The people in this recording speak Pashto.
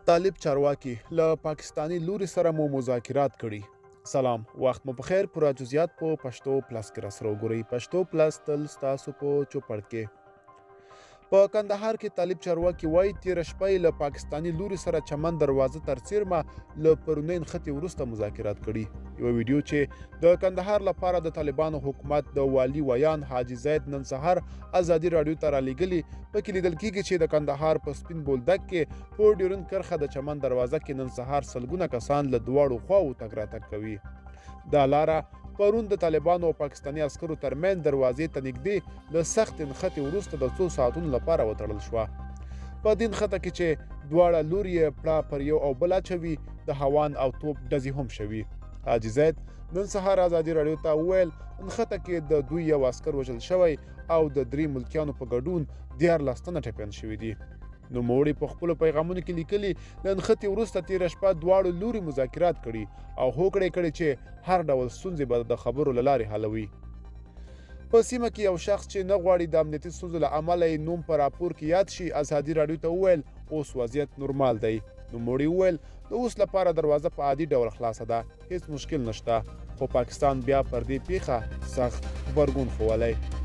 طالب چارواکي له پاکستاني لوري سره مو مذاکرات کړي. سلام، وخت مو په خیر. پوره جزئیات په پښتو پلس کې راسره وګورئ. پښتو پلس تل ستاسو په چوپړ کې. په کندهار کې طالب چارواکي وایي تېره شپه یې له پاکستاني لوري سره چمن دروازه تر څیرمه له پرونۍ نښتې وروسته مذاکرات کړي. یوه ویډیو چې د کندهار لپاره د طالبانو حکومت د والي ویان حاجي زید نن سهار ازادي راډیو ته رالیږلي، پکې لیدل کېږي چې د کندهار په سپین بولدک کې په ډیورند کرښه د چمن دروازه کې نن سهار سلګونه کسان له دواړو خواوو تګ راتګ کوي. دا لاره پرون د طالبانو او پاکستاني عسکرو ترمنځ دروازې ته نږدې له سختې نښتې وروسته د څو ساعتونو لپاره وتړل شوه. په دې نښته کې چې دواړه لوري یې پړه پر یو او بل اچوي، د هوان او توپ ډزې هم شوي. حاجي زید نن سهار ازادي راډیو ته وویل نښته کې د دوی یو عسکر وژل شوی او د 3 ملکیانو په ګډون 14 تنه ټپیان شوي دي. نوموړي په خپلو پیغامونو کې لیکلي له نښتې وروسته تېره شپه دواړو لوري مذاکرات کړي او هوکړې کړي چې هر ډول ستونزې به د خبرو له لارې حلوي. په سیمه کې یو شخص چې نه غواړي د امنیتي ستونزو له امله یې نوم په راپور کې یاد شي ازادي راډیو ته وویل اوس وضعیت نورمال دی. نوموړي وویل د اوس لپاره دروازه په عادي ډول خلاصه ده، هیڅ مشکل نشته، خو پاکستان بیا پر دې پیښه سخت غبرګون ښوولی.